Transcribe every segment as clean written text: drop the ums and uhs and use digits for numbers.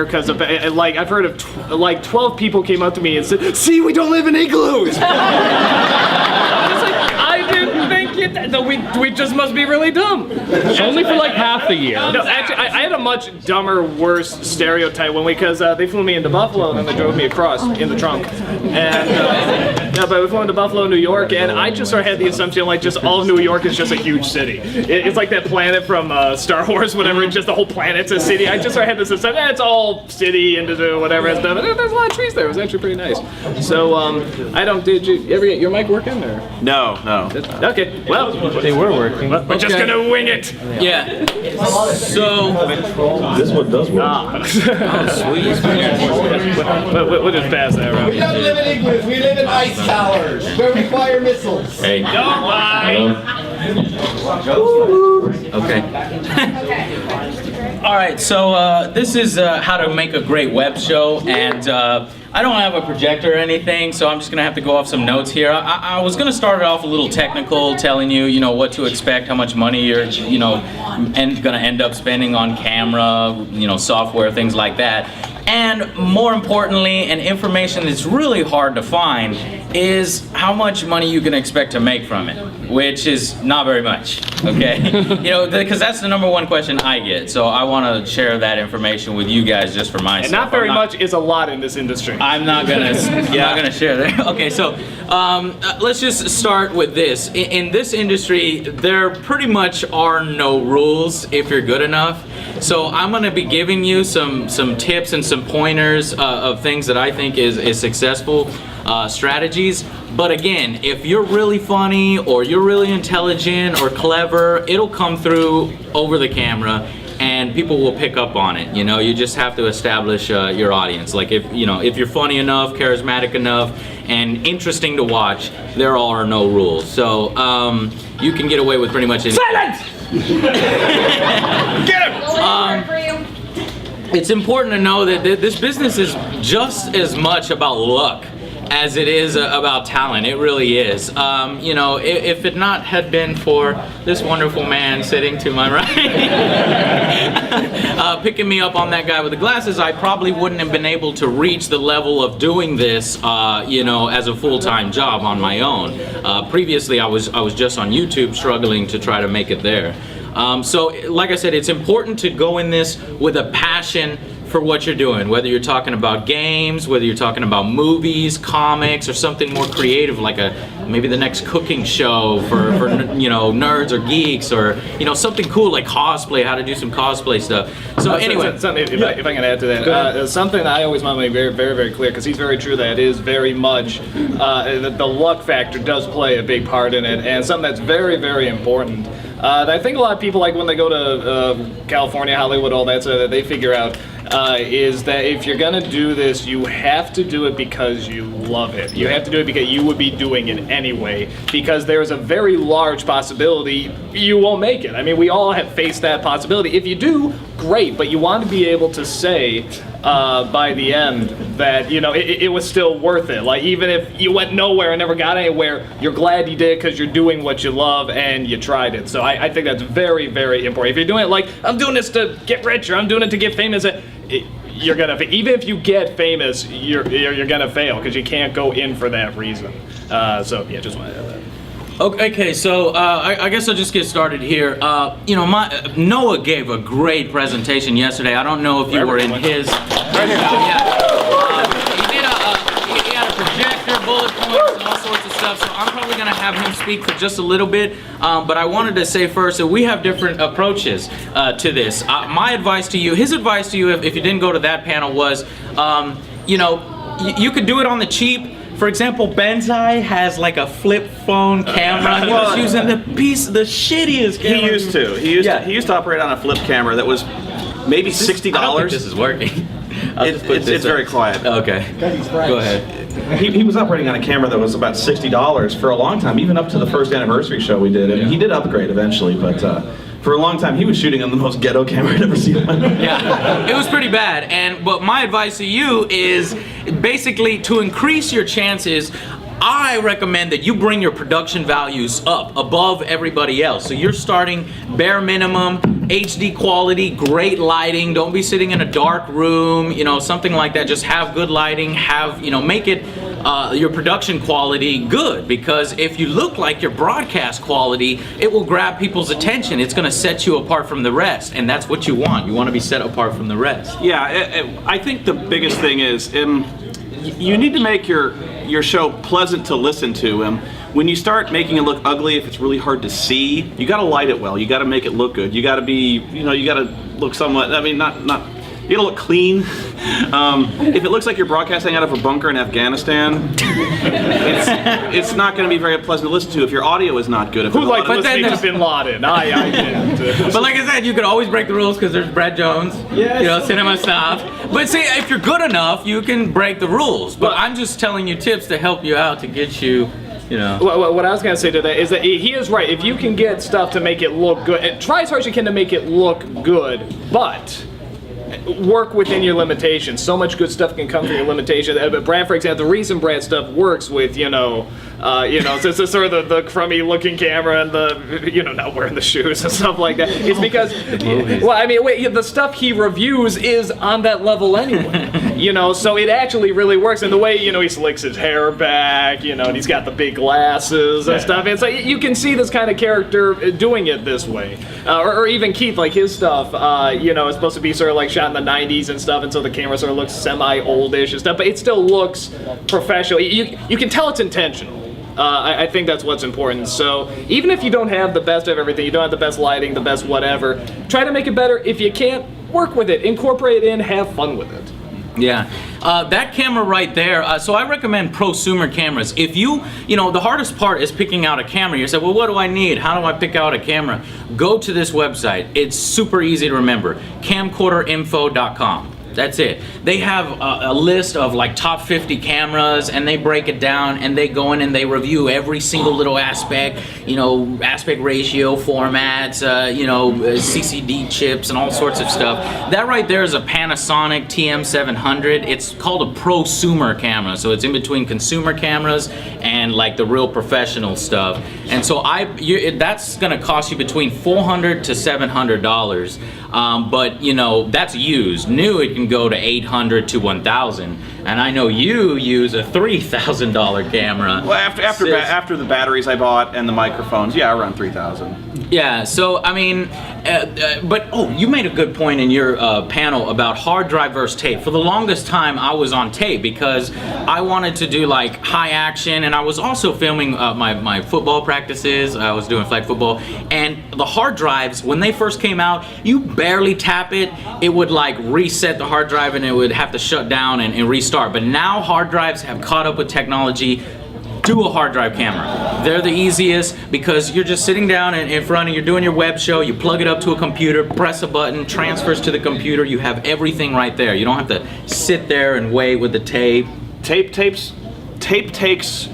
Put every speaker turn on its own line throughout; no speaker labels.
because like I've heard of like 12 people came up to me and said, "See, we don't live in igloos." I didn't think we just must be really dumb.
Only for like half the year.
No, actually, I had a much dumber, worse stereotype because they flew me into Buffalo and then they drove me across in the trunk. And but we flew into Buffalo, New York, and I just sort of had the assumption like just all of New York is just a huge city. It's like that planet from Star Wars, whatever. Just the whole planet's a city. I just sort of had this assumption, it's all city and whatever and stuff. And there's a lot of trees there. It was actually pretty nice. So I don't. Did you ever get your mic working or?
No.
Okay. Well,
They were working.
we're just gonna wing it.
Yeah. So.
This one does work.
Oh, sweet.
We'll just pass that around.
We don't live in igloos, we live in ice towers where we fire missiles.
Hey.
Don't lie.
Okay. All right. So this is how to make a great web show, and I don't have a projector or anything, so I'm just gonna have to go off some notes here. I was gonna start it off a little technical, telling you, what to expect, how much money you're, gonna end up spending on camera, software, things like that. And more importantly, and information that's really hard to find, is how much money you can expect to make from it, which is not very much, okay? Because that's the #1 question I get, so I want to share that information with you guys just for myself.
And not very much is a lot in this industry.
I'm not gonna, not gonna share that. Okay, so let's just start with this. In this industry, there pretty much are no rules if you're good enough. So I'm gonna be giving you some tips and some pointers of things that I think is successful strategies. But again, if you're really funny or you're really intelligent or clever, it'll come through over the camera and people will pick up on it. You just have to establish your audience. Like if you're funny enough, charismatic enough, and interesting to watch, there are no rules. So you can get away with pretty much anything.
Silence! Get him!
It's important to know that this business is just as much about luck as it is about talent. It really is. If it not had been for this wonderful man sitting to my right, picking me up on that guy with the glasses, I probably wouldn't have been able to reach the level of doing this, as a full-time job on my own. Previously, I was just on YouTube struggling to try to make it there. So, like I said, it's important to go in this with a passion for what you're doing, whether you're talking about games, whether you're talking about movies, comics, or something more creative like maybe the next cooking show for nerds or geeks, or something cool like cosplay, how to do some cosplay stuff. So anyway,
something, if I can add to that, something that I always want to make very, very, very clear, because he's very true, that is very much the luck factor does play a big part in it, and something that's very, very important. I think a lot of people, like when they go to California, Hollywood, all that, so that they figure out is that if you're gonna do this, you have to do it because you love it. You have to do it because you would be doing it anyway, because there's a very large possibility you won't make it. I mean, we all have faced that possibility. If you do, great, but you want to be able to say by the end that it was still worth it. Like, even if you went nowhere and never got anywhere, you're glad you did because you're doing what you love and you tried it. So I think that's very, very important. If you're doing it like, I'm doing this to get rich or I'm doing it to get famous, you're gonna, even if you get famous, you're gonna fail because you can't go in for that reason. So yeah, just wanted to add that.
Okay, so I guess I'll just get started here. Noah gave a great presentation yesterday. I don't know if you were in his. Right here. He had a projector, bullet points, and all sorts of stuff. So I'm probably going to have him speak for just a little bit. But I wanted to say first that we have different approaches to this. My advice to you, his advice to you, if you didn't go to that panel, was, you could do it on the cheap. For example, Benzai has like a flip phone camera. He was using the shittiest camera.
He used to operate on a flip camera that was maybe $60.
I don't think this is working.
It's very quiet.
Okay, go ahead.
He was operating on a camera that was about $60 for a long time, even up to the first anniversary show we did. And he did upgrade eventually, but for a long time he was shooting on the most ghetto camera I'd ever seen.
Yeah, it was pretty bad. But my advice to you is basically to increase your chances. I recommend that you bring your production values up above everybody else. So you're starting bare minimum, HD quality, great lighting. Don't be sitting in a dark room, you know, something like that. Just have good lighting, make it your production quality good, because if you look like your broadcast quality, it will grab people's attention. It's going to set you apart from the rest, and that's what you want. You want to be set apart from the rest.
Yeah, I think the biggest thing is you need to make your show pleasant to listen to. When you start making it look ugly, if it's really hard to see, you got to light it well. You got to make it look good. You got to be, you got to look somewhat. I mean, not. You gotta look clean. If it looks like you're broadcasting out of a bunker in Afghanistan, it's not going to be very pleasant to listen to if your audio is not good. If
Who like listening
then
to Bin Laden? I didn't.
But like I said, you could always break the rules because there's Brad Jones, cinema snob. But see, if you're good enough, you can break the rules. But I'm just telling you tips to help you out, to get you.
What I was going to say to that is that he is right. If you can get stuff to make it look good, try as hard as you can to make it look good, but work within your limitations. So much good stuff can come from your limitation. But Brad, for example, the reason Brad stuff works with, so sort of the crummy looking camera and the, not wearing the shoes and stuff like that, is because, the stuff he reviews is on that level anyway. So it actually really works. And the way, he slicks his hair back, and he's got the big glasses and stuff. It's like, you can see this kind of character doing it this way. Or even Keith, like his stuff, is supposed to be sort of like shot in the 90s and stuff, and so the camera sort of looks semi-oldish and stuff, but it still looks professional. You can tell it's intentional. I think that's what's important. So even if you don't have the best of everything, you don't have the best lighting, the best whatever, try to make it better. If you can't, work with it, incorporate it in, have fun with it.
Yeah, that camera right there, so I recommend prosumer cameras. If the hardest part is picking out a camera. You say, well, what do I need? How do I pick out a camera? Go to this website. It's super easy to remember, camcorderinfo.com. That's it. They have a list of like top 50 cameras, and they break it down, and they go in and they review every single little aspect, aspect ratio, formats, CCD chips and all sorts of stuff. That right there is a Panasonic TM700. It's called a prosumer camera, so it's in between consumer cameras and like the real professional stuff. And so that's going to cost you between $400 to $700. But that's used. New, it can go to $800 to $1,000, and I know you use a $3,000 camera.
Well, after the batteries I bought and the microphones, around $3,000.
Yeah. So I mean, you made a good point in your panel about hard drive versus tape. For the longest time, I was on tape because I wanted to do like high action, and I was also filming my football practices. I was doing flag football, and the hard drives, when they first came out, you barely tap it, it would like reset the hard drive and it would have to shut down and restart. But now hard drives have caught up with technology. Do a hard drive camera. They're the easiest because you're just sitting down in front and you're doing your web show, you plug it up to a computer, press a button, transfers to the computer, you have everything right there. You don't have to sit there and wait with the tape.
Tape takes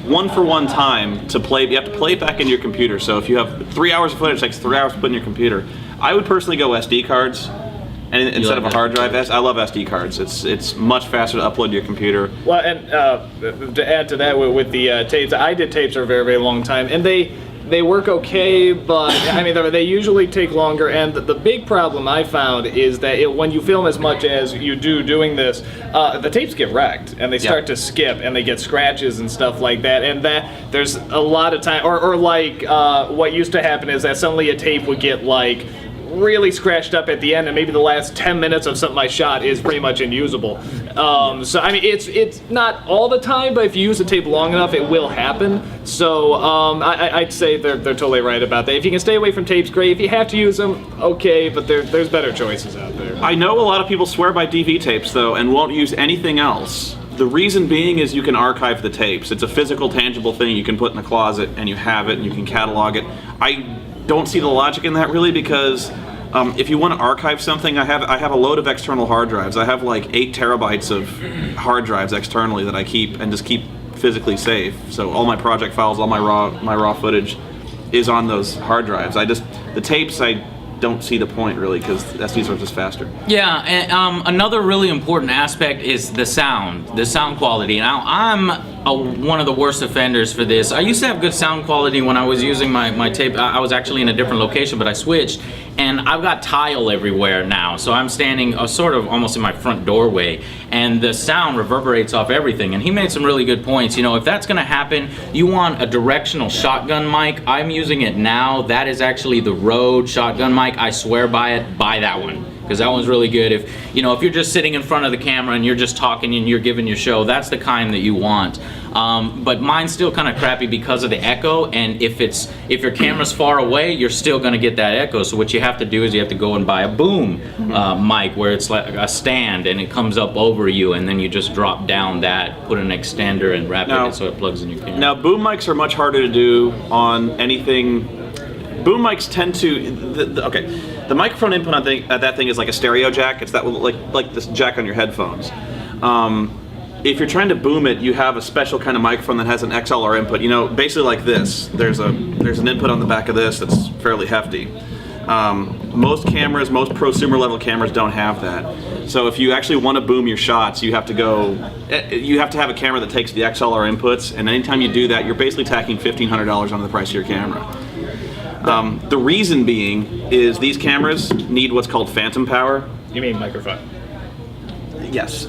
one-for-one time to play. You have to play it back in your computer. So if you have 3 hours of footage, it takes 3 hours to put in your computer. I would personally go SD cards. And instead of a hard drive, I love SD cards. It's much faster to upload to your computer.
Well, and to add to that with the tapes, I did tapes for a very, very long time, and they work okay, but I mean they usually take longer. And the big problem I found is that when you film as much as you do doing this, the tapes get wrecked and they start to skip and they get scratches and stuff like that. And that there's a lot of time, or like what used to happen is that suddenly a tape would get like really scratched up at the end, and maybe the last 10 minutes of something I shot is pretty much unusable. So I mean, it's not all the time, but if you use the tape long enough, it will happen. So I'd say they're totally right about that. If you can stay away from tapes, great. If you have to use them, okay, but there's better choices out there.
I know a lot of people swear by DV tapes though, and won't use anything else. The reason being is you can archive the tapes. It's a physical, tangible thing you can put in a closet, and you have it, and you can catalog it. I don't see the logic in that really, because if you want to archive something, I have a load of external hard drives. I have like 8 terabytes of hard drives externally that I keep and just keep physically safe. So all my project files, all my raw footage is on those hard drives. The tapes, don't see the point really, because SDs are just faster.
Yeah, and another really important aspect is the sound quality. Now, I'm one of the worst offenders for this. I used to have good sound quality when I was using my tape. I was actually in a different location, but I switched, and I've got tile everywhere now. So I'm standing sort of almost in my front doorway, and the sound reverberates off everything. And he made some really good points. You know, if that's going to happen, you want a directional shotgun mic. I'm using it now. That is actually the Rode shotgun mic. I swear by it. Buy that one, because that one's really good. If you're just sitting in front of the camera and you're just talking and you're giving your show, that's the kind that you want. But mine's still kind of crappy because of the echo, and if your camera's far away, you're still going to get that echo. So what you have to do is you have to go and buy a boom mic where it's like a stand and it comes up over you, and then you just drop down that, put an extender and wrap it so it plugs in your camera.
Now boom mics are much harder to do on anything. Boom mics tend to the microphone input on that thing is like a stereo jack. It's that like this jack on your headphones. If you're trying to boom it, you have a special kind of microphone that has an XLR input. You know, basically like this. There's an input on the back of this that's fairly hefty. Most cameras, most prosumer level cameras don't have that. So if you actually want to boom your shots, you have to have a camera that takes the XLR inputs, and anytime you do that, you're basically tacking $1,500 onto the price of your camera. The reason being is these cameras need what's called phantom power.
You mean microphone?
Yes.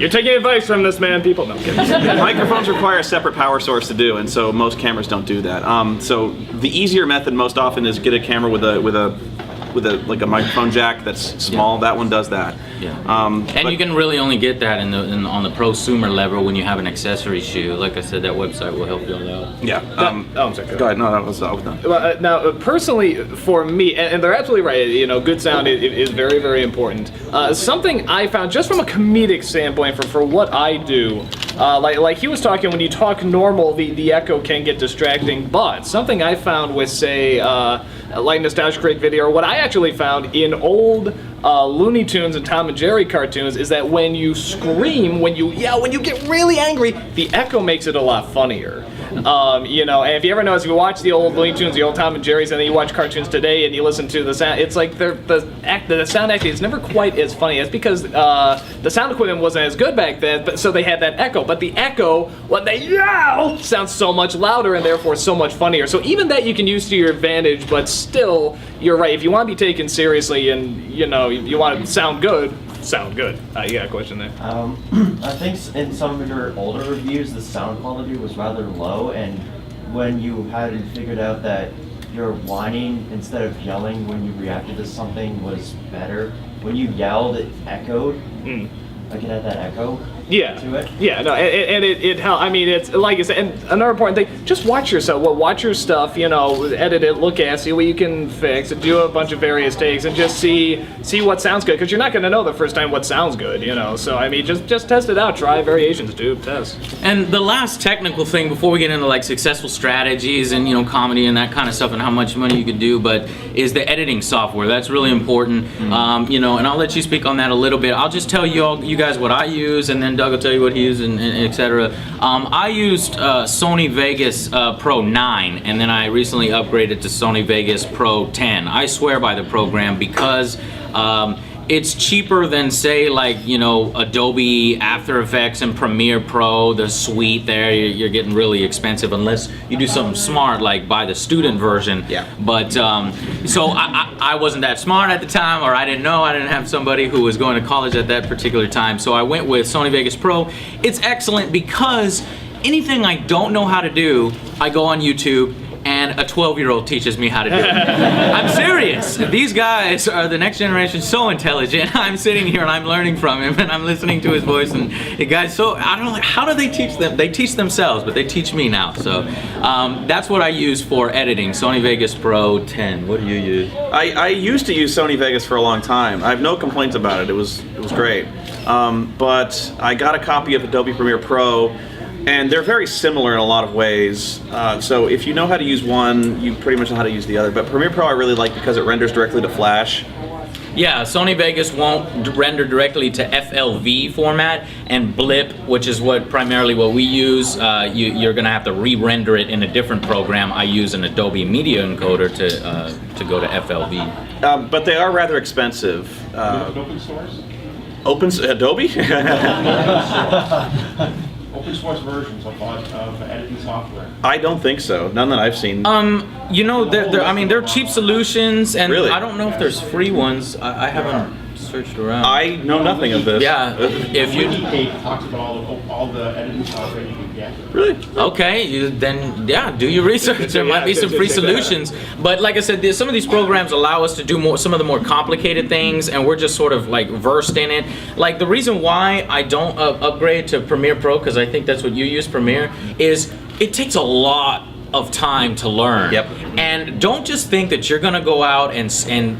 You're taking advice from this man, people. No, I'm kidding.
Microphones require a separate power source to do, and so most cameras don't do that. So the easier method most often is get a camera with a microphone jack that's small. That one does that.
Yeah. And you can really only get that on the prosumer level when you have an accessory shoe. Like I said, that website will help you all out.
Yeah.
I'm sorry.
Go ahead. No, I was done.
Well, now, personally, for me, and they're absolutely right. You know, good sound is very, very important. Something I found just from a comedic standpoint for what I do, like he was talking, when you talk normal, the echo can get distracting. But something I found with, say, like Nostalgia Critic video, or what I actually found in old Looney Tunes and Tom and Jerry cartoons, is that when you scream, when you yell, when you get really angry, the echo makes it a lot funnier. And if you ever notice, if you watch the old Looney Tunes, the old Tom and Jerry's, and then you watch cartoons today and you listen to the sound, it's like the sound acting is never quite as funny. It's because the sound equipment wasn't as good back then, but so they had that echo. But the echo, when they yell, sounds so much louder and therefore so much funnier. So even that you can use to your advantage, but still, you're right. If you want to be taken seriously and you want to sound good. You got a question there?
I think in some of your older reviews, the sound quality was rather low, and when you had figured out that your whining instead of yelling when you reacted to something was better, when you yelled, it echoed. Like it had that echo to it.
Yeah, no, and it helps. I mean, it's like I said, and another important thing, just watch yourself. Well, watch your stuff, edit it, look at it, see what you can fix, do a bunch of various takes, and just see what sounds good, because you're not going to know the first time what sounds good, So, I mean, just test it out, try variations, test.
And the last technical thing before we get into like successful strategies and comedy and that kind of stuff and how much money you could do, but is the editing software. That's really important. And I'll let you speak on that a little bit. I'll just tell you guys what I use, and then Doug will tell you what he used, and etc. I used Sony Vegas Pro 9, and then I recently upgraded to Sony Vegas Pro 10. I swear by the program because it's cheaper than, say, like, Adobe After Effects and Premiere Pro, the suite there. You're getting really expensive unless you do something smart, like buy the student version.
Yeah.
But, so I wasn't that smart at the time, or I didn't know. I didn't have somebody who was going to college at that particular time. So I went with Sony Vegas Pro. It's excellent because anything I don't know how to do, I go on YouTube, and a 12-year-old teaches me how to do it. I'm serious. These guys are the next generation, so intelligent. I'm sitting here and I'm learning from him, and I'm listening to his voice, and the guy's so, I don't know, how do they teach them? They teach themselves, but they teach me now. So that's what I use for editing, Sony Vegas Pro 10. What do you use?
I used to use Sony Vegas for a long time. I have no complaints about it. It was great. But I got a copy of Adobe Premiere Pro, and they're very similar in a lot of ways. So if you know how to use one, you pretty much know how to use the other. But Premiere Pro I really like because it renders directly to Flash.
Yeah, Sony Vegas won't render directly to FLV format, and blip, which is primarily what we use, you're going to have to re-render it in a different program. I use an Adobe Media Encoder to go to FLV.
But they are rather expensive.
Open source?
Adobe?
Open source versions of editing software.
I don't think so. None that I've seen.
You know, they're cheap solutions, and
Really?
I don't know if there's free ones. I haven't searched around.
I know nothing of this.
Yeah, if you...
Page talks about all the editing software you can get.
Really?
Okay, then do your research. There might be some free solutions. But like I said, some of these programs allow us to do some of the more complicated things, and we're just sort of like versed in it. Like the reason why I don't upgrade to Premiere Pro, because I think that's what you use, Premiere, is it takes a lot of time to learn.
Yep.
And don't just think that you're gonna go out and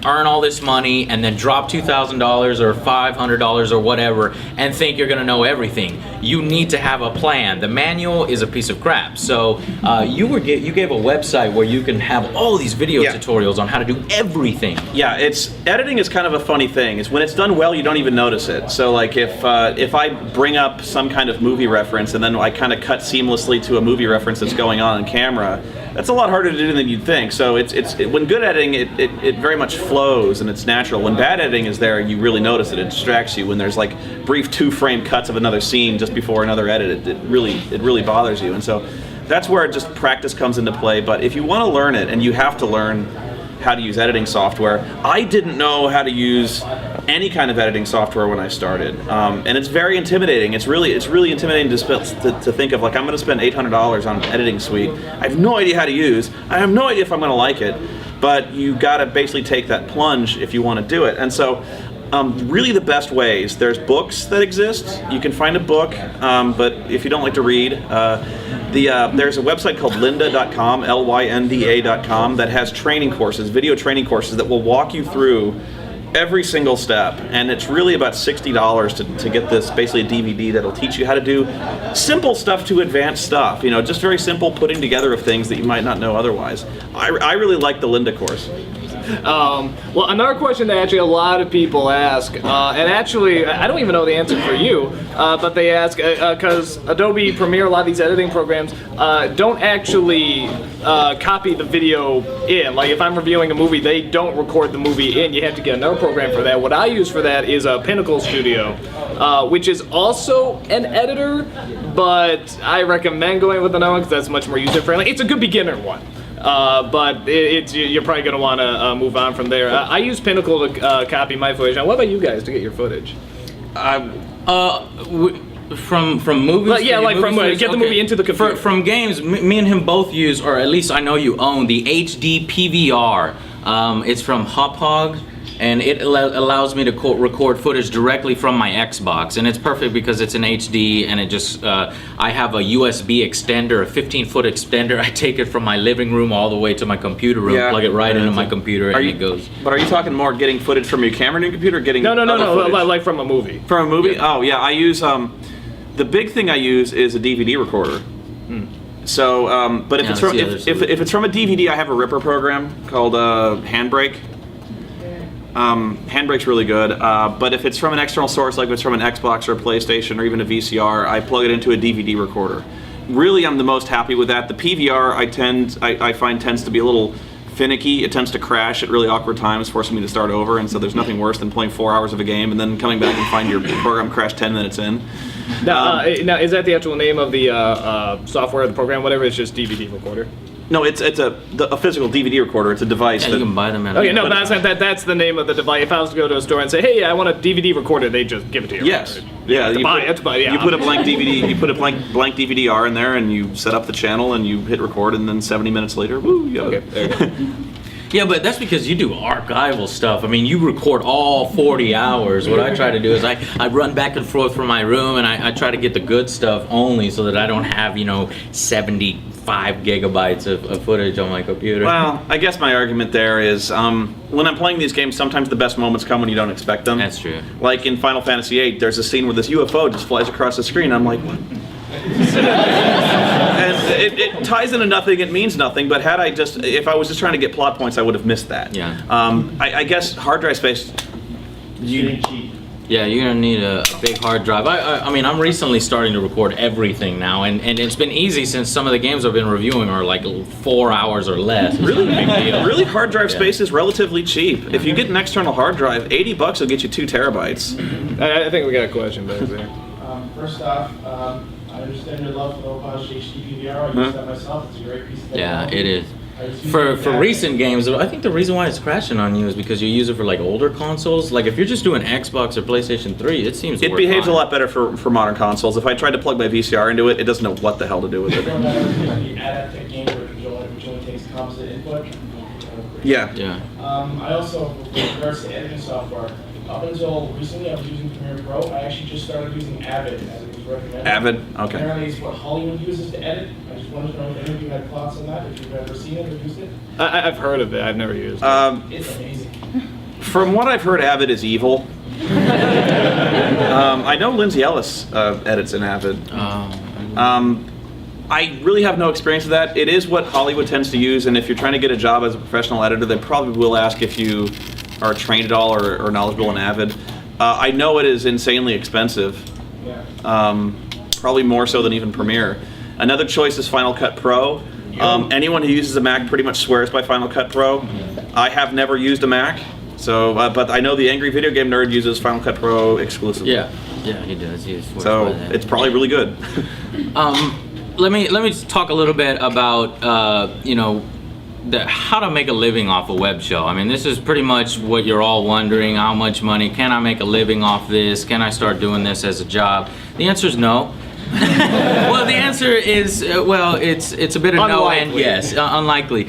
earn all this money and then drop $2,000 or $500 or whatever and think you're gonna know everything. You need to have a plan. The manual is a piece of crap. So you gave a website where you can have all these video tutorials on how to do everything.
Yeah, editing is kind of a funny thing. Is when it's done well, you don't even notice it. So like if I bring up some kind of movie reference and then I kind of cut seamlessly to a movie reference that's going on camera, that's a lot harder to do than you'd think. So when good editing, it very much flows and it's natural. When bad editing is there, you really notice it. It distracts you. When there's like brief 2-frame cuts of another scene just before another edit, it really bothers you. And so that's where just practice comes into play. But if you want to learn it, and you have to learn how to use editing software, I didn't know how to use any kind of editing software when I started, and it's very intimidating. It's really intimidating to think of, like, I'm going to spend $800 on an editing suite. I have no idea how to use. I have no idea if I'm going to like it, but you got to basically take that plunge if you want to do it. And so really the best ways, there's books that exist. You can find a book, but if you don't like to read, there's a website called lynda.com, lynda.com, that has training courses, video training courses that will walk you through every single step, and it's really about $60 to get this, basically a DVD that'll teach you how to do simple stuff to advanced stuff, just very simple putting together of things that you might not know otherwise. I really like the Lynda course.
Well, another question that actually a lot of people ask, and actually I don't even know the answer for you, but they ask because Adobe Premiere, a lot of these editing programs don't actually copy the video in. Like if I'm reviewing a movie, they don't record the movie in. You have to get another program for that. What I use for that is Pinnacle Studio, which is also an editor, but I recommend going with another one because that's much more user-friendly. It's a good beginner one. But you're probably going to want to move on from there. I use Pinnacle to copy my footage. Now, what about you guys to get your footage?
From movies?
Like, yeah, like from get the movie into the computer.
From games, me and him both use, or at least I know you own, the HD PVR. It's from Hop, and it allows me to record footage directly from my Xbox, and it's perfect because it's in HD, and it just I have a USB extender, a 15-foot extender. I take it from my living room all the way to my computer room, plug it right into my computer, and it goes.
But are you talking more getting footage from your camera in your computer, or getting
No,
footage?
like from a movie.
From a movie? Yeah. Oh yeah, I use the big thing I use is a DVD recorder. So, but if it's from if it's from a DVD, I have a ripper program called Handbrake. Handbrake's really good, but if it's from an external source, like if it's from an Xbox or a PlayStation or even a VCR, I plug it into a DVD recorder. Really, I'm the most happy with that. The PVR, I find tends to be a little finicky. It tends to crash at really awkward times, forcing me to start over, and so there's nothing worse than playing 4 hours of a game and then coming back and find your program crashed 10 minutes in.
Now, is that the actual name of the software, the program, whatever? It's just DVD recorder?
No, it's a physical DVD recorder. It's a device.
Yeah, you can buy them at.
Okay, no, that's the name of the device. If I was to go to a store and say, "Hey, I want a DVD recorder," they just give it to you.
Yes. Yeah. You put a blank DVD. You put a blank DVD-R in there, and you set up the channel, and you hit record, and then 70 minutes later, woo, you got it.
There you go.
Yeah, but that's because you do archival stuff. I mean, you record all 40 hours. What I try to do is I run back and forth from my room, and I try to get the good stuff only so that I don't have, 75 gigabytes of footage on my computer.
Well, I guess my argument there is when I'm playing these games, sometimes the best moments come when you don't expect them.
That's true.
Like in Final Fantasy VIII, there's a scene where this UFO just flies across the screen. I'm like, what? And it ties into nothing, it means nothing, but if I was just trying to get plot points, I would have missed that.
Yeah.
I guess hard drive space
getting cheap.
Yeah, you're gonna need a big hard drive. I mean, I'm recently starting to record everything now, and it's been easy since some of the games I've been reviewing are like 4 hours or less.
Really,
Big deal.
really hard drive
Yeah.
space is relatively cheap. If you get an external hard drive, $80 will get you 2 terabytes.
I think we got a question back there.
First off, I understand your love for the Opage HD PVR. I use that myself. It's a great piece of
Yeah,
technology.
it is.
I was using
For
it back-
recent games, I think the reason why it's crashing on you is because you use it for like older consoles. Like if you're just doing Xbox or PlayStation 3, it seems to
It
work
behaves
fine.
a lot better for modern consoles. If I tried to plug my VCR into it, it doesn't know what the hell to do with it.
The Adaptive game which only takes composite input.
Yeah.
Yeah.
I also, with regards to editing software, up until recently I was using Premiere Pro. I actually just started using Avid as it was recommended.
Avid? Okay.
Apparently it's what Hollywood uses to edit. I just wanted to know if any of you had thoughts on that, if you've ever seen it or used it.
I've heard of it. I've never used it.
It's amazing.
From what I've heard, Avid is evil. I know Lindsay Ellis edits in Avid. I really have no experience with that. It is what Hollywood tends to use, and if you're trying to get a job as a professional editor, they probably will ask if you are trained at all or knowledgeable in Avid. I know it is insanely expensive,
Yeah.
probably more so than even Premiere. Another choice is Final Cut Pro. Anyone who uses a Mac pretty much swears by Final Cut Pro. I have never used a Mac, so but I know the Angry Video Game Nerd uses Final Cut Pro exclusively.
Yeah, he does. He swears by
So
that.
it's probably really good.
Let me just talk a little bit about how to make a living off a web show. I mean, this is pretty much what you're all wondering. How much money can I make a living off this? Can I start doing this as a job? The answer is no. Well, the answer is it's a bit of no and yes, unlikely.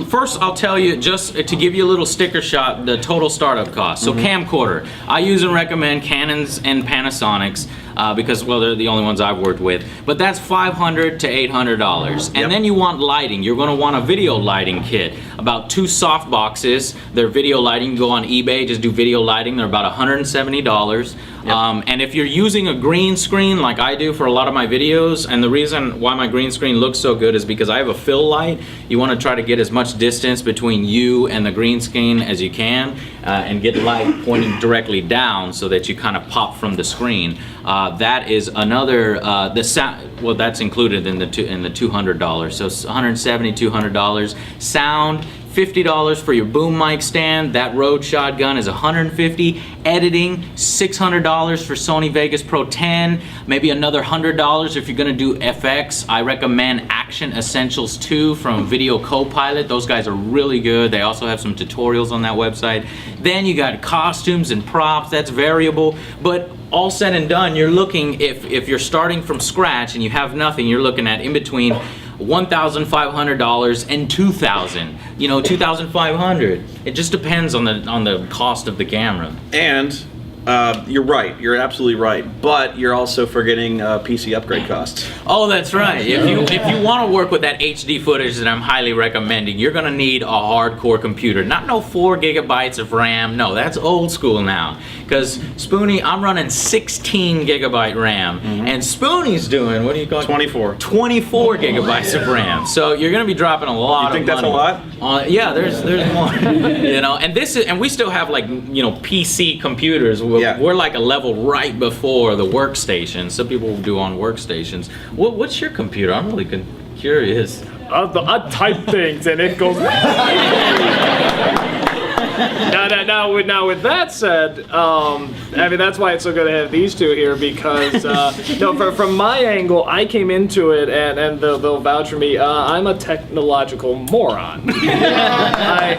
First, I'll tell you just to give you a little sticker shot the total startup cost. So camcorder, I use and recommend Canons and Panasonics because they're the only ones I've worked with. But that's $500 to $800, and then you want lighting. You're going to want a video lighting kit. About 2 soft boxes. They're video lighting. You go on eBay, just do video lighting. They're about $170. And if you're using a green screen like I do for a lot of my videos, and the reason why my green screen looks so good is because I have a fill light. You want to try to get as much distance between you and the green screen as you can, and get light pointing directly down so that you kind of pop from the screen. That is another that's included in the $200. So it's $170, $200. Sound, $50 for your boom mic stand. That Rode shotgun is $150. Editing, $600 for Sony Vegas Pro 10. Maybe another $100 if you're gonna do FX. I recommend Action Essentials 2 from Video Copilot. Those guys are really good. They also have some tutorials on that website. Then you got costumes and props. That's variable, but all said and done, you're looking, if you're starting from scratch and you have nothing, you're looking at in between $1,500 and $2,000. $2,500. It just depends on the cost of the camera.
And you're right. You're absolutely right. But you're also forgetting PC upgrade costs.
Oh, that's right. If you want to work with that HD footage that I'm highly recommending, you're gonna need a hardcore computer. Not no 4 gigabytes of RAM. No, that's old school now. Because Spoony, I'm running 16 gigabyte RAM, and Spoony's doing, what do you call it?
24.
24 gigabytes of RAM. So you're gonna be dropping a lot
You think
of money.
that's a lot?
Yeah, there's more. And we still have PC computers. We're like a level right before the workstation. Some people do on workstations. What's your computer? I'm really curious.
I type things and it goes. Now, with that said, that's why it's so good to have these two here because, from my angle, I came into it and they'll vouch for me. I'm a technological moron. I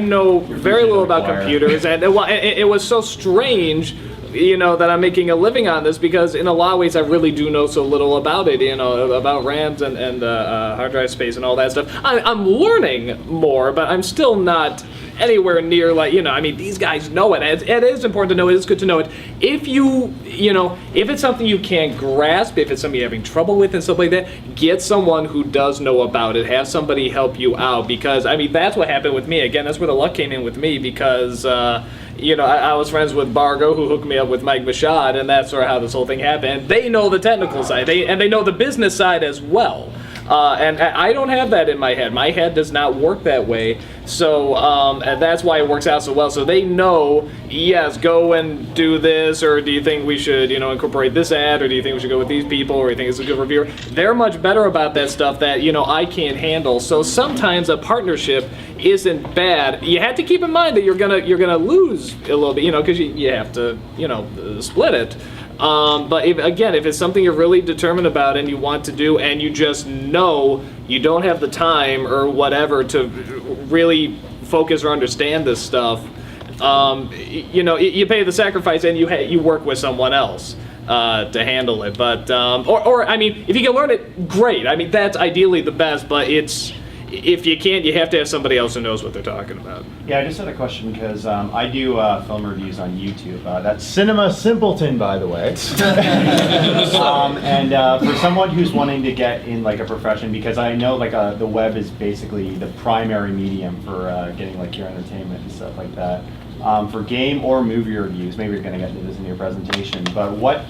know very little about computers, and it was so strange. That I'm making a living on this because in a lot of ways I really do know so little about it, about RAMs and hard drive space and all that stuff. I'm learning more, but I'm still not anywhere near these guys know it. It is important to know it. It's good to know it. If if it's something you can't grasp, if it's something you're having trouble with and stuff like that, get someone who does know about it. Have somebody help you out because, that's what happened with me. Again, that's where the luck came in with me because, I was friends with Bargo, who hooked me up with Mike Mashad, and that's sort of how this whole thing happened. They know the technical side, and they know the business side as well. And I don't have that in my head. My head does not work that way. So and that's why it works out so well. So they know, yes, go and do this, or do you think we should, incorporate this ad, or do you think we should go with these people, or you think it's a good reviewer? They're much better about that stuff that, I can't handle. So sometimes a partnership isn't bad. You have to keep in mind that you're gonna lose a little bit, because you have to, split it. But if it's something you're really determined about and you want to do, and you just know you don't have the time or whatever to really focus or understand this stuff, you pay the sacrifice and you work with someone else to handle it. But if you can learn it, great. That's ideally the best. But if you can't, you have to have somebody else who knows what they're talking about.
Yeah, I just had a question because I do film reviews on YouTube. That's Cinema Simpleton, by the way. For someone who's wanting to get in like a profession, because I know the web is basically the primary medium for getting your entertainment and stuff like that. For game or movie reviews, maybe you're going to get into this in your presentation, but what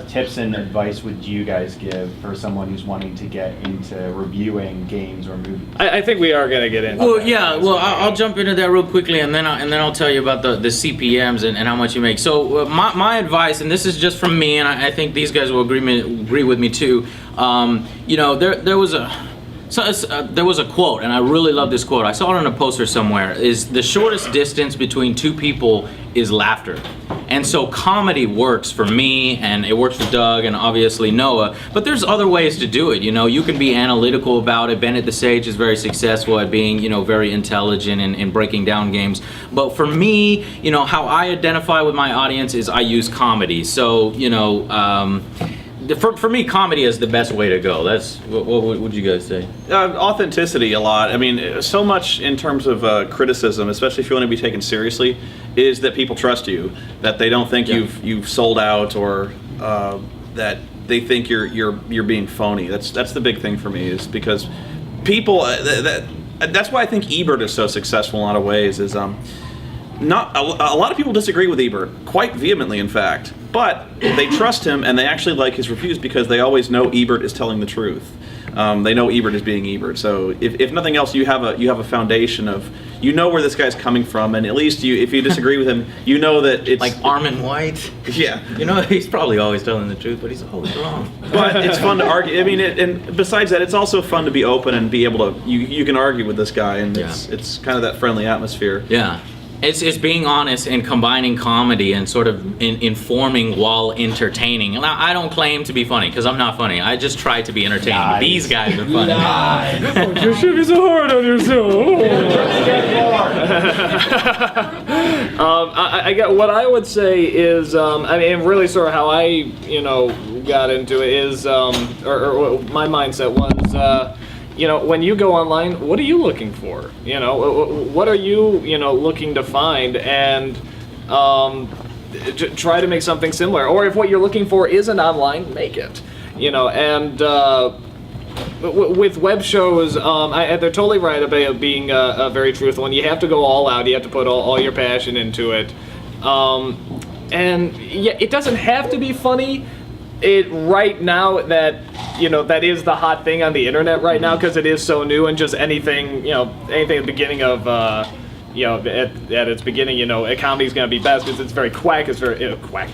tips and advice would you guys give for someone who's wanting to get into reviewing games or movies?
I think we are going to get into
Well, yeah, I'll jump into that real quickly, and then I'll tell you about the CPMs and how much you make. So my advice, and this is just from me, and I think these guys will agree with me too. There was a quote, and I really love this quote. I saw it on a poster somewhere. Is the shortest distance between two people is laughter. And so comedy works for me, and it works for Doug, and obviously Noah. But there's other ways to do it. You can be analytical about it. Bennett the Sage is very successful at being, very intelligent in breaking down games. But for me, how I identify with my audience is I use comedy. So, for me, comedy is the best way to go. That's what would you guys say?
Authenticity a lot. So much in terms of criticism, especially if you want to be taken seriously, is that people trust you, that they don't think you've sold out, or that they think you're being phony. That's the big thing for me, is because people. That's why I think Ebert is so successful in a lot of ways. Is not a lot of people disagree with Ebert, quite vehemently, in fact. But they trust him, and they actually like his reviews because they always know Ebert is telling the truth. They know Ebert is being Ebert. So if nothing else, you have a foundation of, where this guy's coming from, and at least if you disagree with him, that it's
like Armin White.
Yeah,
he's probably always telling the truth, but he's always wrong.
But it's fun to argue. And besides that, it's also fun to be open and be able to you can argue with this guy, and it's kind of that friendly atmosphere.
Yeah. It's being honest and combining comedy and sort of informing while entertaining. And I don't claim to be funny, because I'm not funny. I just try to be entertaining. Nice. These guys are funny.
Nice. You should be so hard on yourself. I got what I would say is, really sort of how I, got into it is, or my mindset was. When you go online, what are you looking for? What are you, looking to find, and try to make something similar. Or if what you're looking for isn't online, make it. And with web shows, they're totally right about being very truthful, and you have to go all out. You have to put all your passion into it. And yeah, it doesn't have to be funny. Right now, that is the hot thing on the internet right now, because it is so new, and just anything at the beginning of at its beginning, a comedy's gonna be best because it's very quick. It's very quick.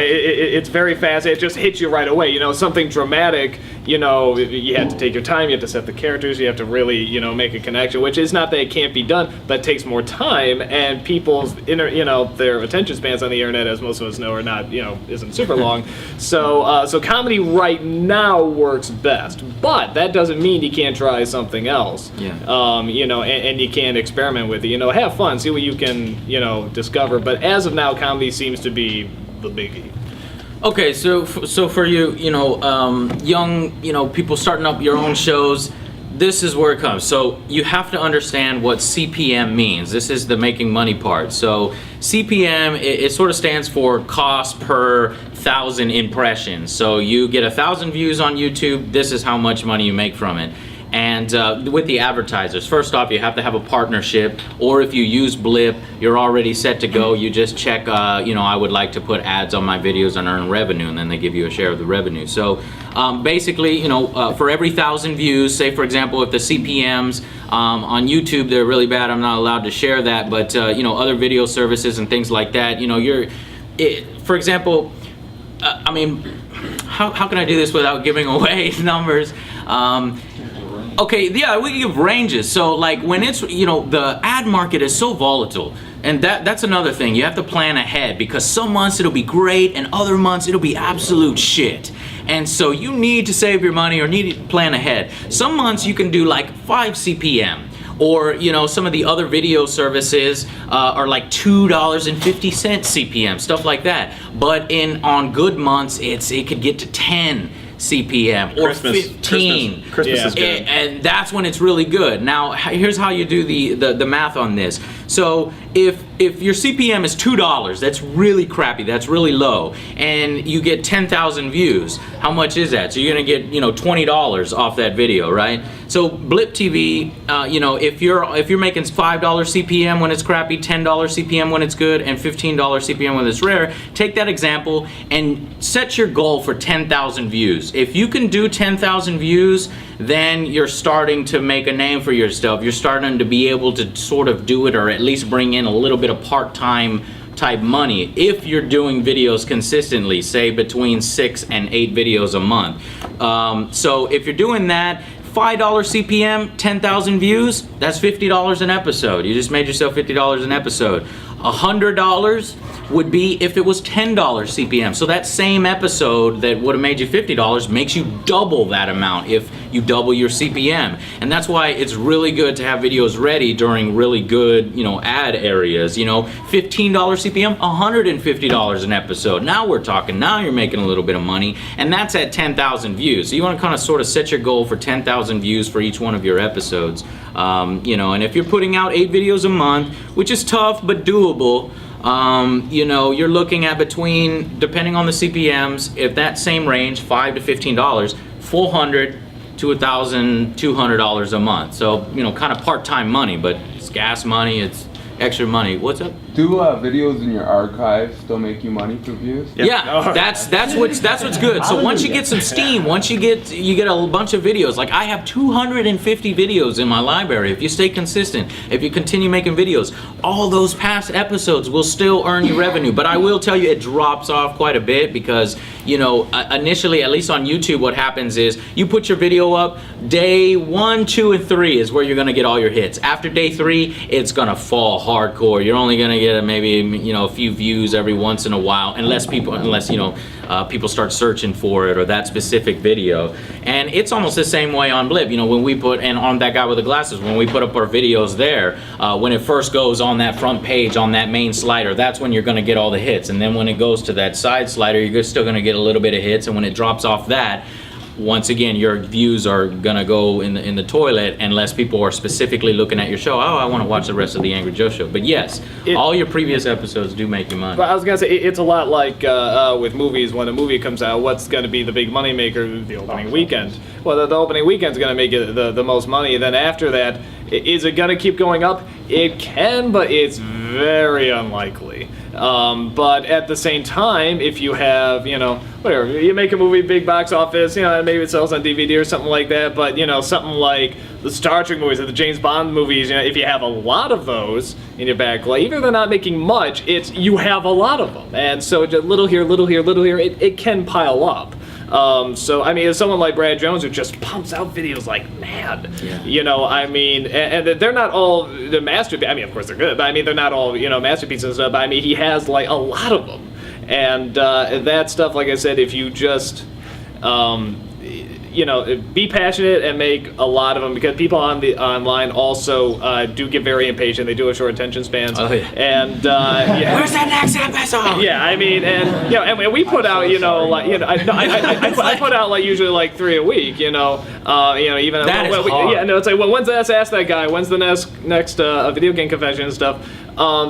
It's very fast. It just hits you right away. Something dramatic. You have to take your time. You have to set the characters. You have to really, make a connection. Which is not that it can't be done, but it takes more time. And people's their attention spans on the internet, as most of us know, are not, isn't super long. So comedy right now works best. But that doesn't mean you can't try something else.
Yeah.
And you can experiment with it. Have fun, see what you can, discover. But as of now, comedy seems to be the biggie.
Okay, so for you, young, people starting up your own shows, this is where it comes. So you have to understand what CPM means. This is the making money part. So CPM, it sort of stands for cost per 1,000 impressions. So you get 1,000 views on YouTube, this is how much money you make from it. And with the advertisers, first off, you have to have a partnership, or if you use Blip, you're already set to go. You just check, I would like to put ads on my videos and earn revenue, and then they give you a share of the revenue. So basically, for every 1,000 views, say for example, if the CPMs On YouTube, they're really bad. I'm not allowed to share that, but you know, other video services and things like that. You know, for example, I mean, how can I do this without giving away numbers? Okay, yeah, we give ranges. So like when it's, you know, the ad market is so volatile, and that's another thing. You have to plan ahead, because some months it'll be great and other months it'll be absolute shit. And so you need to save your money or need to plan ahead. Some months you can do like 5 CPM. Or, you know, some of the other video services are like $2.50 CPM, stuff like that. But on good months, it could get to 10 CPM or 15.
Christmas is good.
And that's when it's really good. Now, here's how you do the math on this. So if your CPM is $2, that's really crappy, that's really low, and you get 10,000 views, how much is that? So you're gonna get, you know, $20 off that video, right? So Blip TV, you know, if you're making $5 CPM when it's crappy, $10 CPM when it's good, and $15 CPM when it's rare, take that example and set your goal for 10,000 views. If you can do 10,000 views, then you're starting to make a name for yourself. You're starting to be able to sort of do it, or at least bring in a little bit of part-time type money if you're doing videos consistently, say between 6 and 8 videos a month. So if you're doing that, $5 CPM, 10,000 views, that's $50 an episode. You just made yourself $50 an episode. $100 would be if it was $10 CPM. So that same episode that would have made you $50 makes you double that amount if you double your CPM. And that's why it's really good to have videos ready during really good, you know, ad areas. You know, $15 CPM, $150 an episode. Now we're talking, now you're making a little bit of money, and that's at 10,000 views. So you want to kind of sort of set your goal for 10,000 views for each one of your episodes. You know, and if you're putting out 8 videos a month, which is tough but doable, you know, you're looking at between, depending on the CPMs, if that same range, $5 to $15, $400 to $1,200 a month. So, you know, kind of part-time money, but it's gas money, it's extra money. What's up?
Do videos in your archive still make you money for views?
Yeah, that's what's good. So once you get some steam, once you get a bunch of videos. Like I have 250 videos in my library. If you stay consistent, if you continue making videos, all those past episodes will still earn you revenue. But I will tell you, it drops off quite a bit because, you know, initially, at least on YouTube, what happens is you put your video up, day 1, 2, and 3 is where you're gonna get all your hits. After day 3, it's gonna fall hardcore. You're only gonna get maybe, you know, a few views every once in a while, unless you know, people start searching for it or that specific video. And it's almost the same way on Blip. You know, when we put, and on That Guy with the Glasses, when we put up our videos there, when it first goes on that front page, on that main slider, that's when you're gonna get all the hits. And then when it goes to that side slider, you're still gonna get a little bit of hits. And when it drops off that, once again, your views are gonna go in the toilet unless people are specifically looking at your show. Oh, I want to watch the rest of the Angry Joe show. But yes, all your previous episodes do make you money.
But I was gonna say it's a lot like with movies. When a movie comes out, what's gonna be the big money maker? The opening weekend. Well, the opening weekend's gonna make it the most money. Then after that, is it gonna keep going up? It can, but it's very unlikely. But at the same time, if you have, you know, whatever, you make a movie, big box office, you know, maybe it sells on DVD or something like that, but, you know, something like the Star Trek movies or the James Bond movies, you know, if you have a lot of those in your backlog, even if they're not making much, it's, you have a lot of them. And so just little here, little here, little here, it can pile up. So, I mean, as someone like Brad Jones who just pumps out videos like mad, you know, I mean, and they're not all the masterpieces. I mean, of course they're good, but I mean, they're not all, you know, masterpieces and stuff. But I mean, he has like a lot of them. And that stuff, like I said, if you just, you know, be passionate and make a lot of them, because people online also do get very impatient. They do have short attention spans.
Oh, yeah.
And yeah.
Where's that next episode?
Yeah, I mean, and you know, and we put out, you know, like, you know, I put out like usually like 3 a week, you know, even
that is hard.
yeah, no, it's like, well, when's the next Ask That Guy? When's the next video game convention and stuff?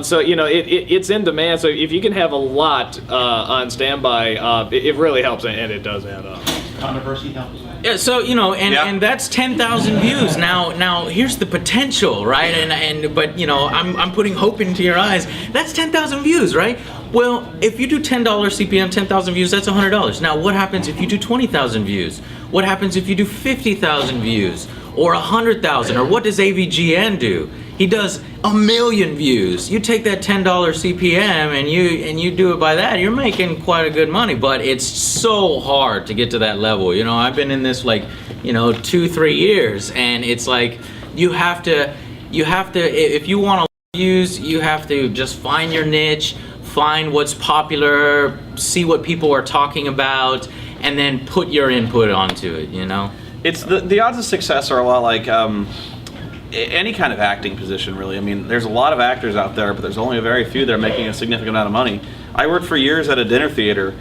So, you know, it's in demand. So if you can have a lot on standby, it really helps, and it does add up.
Controversy helps.
Yeah, so, you know, and that's 10,000 views. Now here's the potential, right? But you know, I'm putting hope into your eyes. That's 10,000 views, right? Well, if you do $10 CPM, 10,000 views, that's $100. Now, what happens if you do 20,000 views? What happens if you do 50,000 views? or 100,000, or what does AVGN do? He does 1 million views. You take that $10 CPM and you do it by that, you're making quite a good money. But it's so hard to get to that level. You know, I've been in this like, 2-3 years, and it's like you have to if you want to views, you have to just find your niche, find what's popular, see what people are talking about, and then put your input onto it.
It's the odds of success are a lot like any kind of acting position, really. I mean, there's a lot of actors out there, but there's only a very few that are making a significant amount of money. I worked for years at a dinner theater,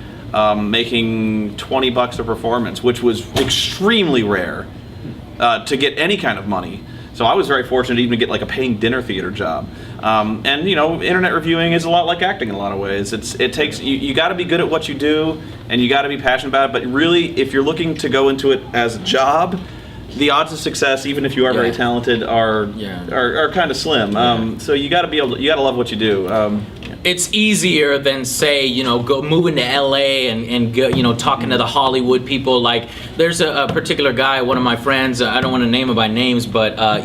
making $20 a performance, which was extremely rare to get any kind of money. So I was very fortunate even to get like a paying dinner theater job. And internet reviewing is a lot like acting in a lot of ways. It takes you got to be good at what you do, and you got to be passionate about it. But really, if you're looking to go into it as a job, the odds of success, even if you are very talented, are kind of slim. So you got to you got to love what you do.
It's easier than say, go moving to LA and go, talking to the Hollywood people. Like there's a particular guy, one of my friends, I don't want to name him by names, but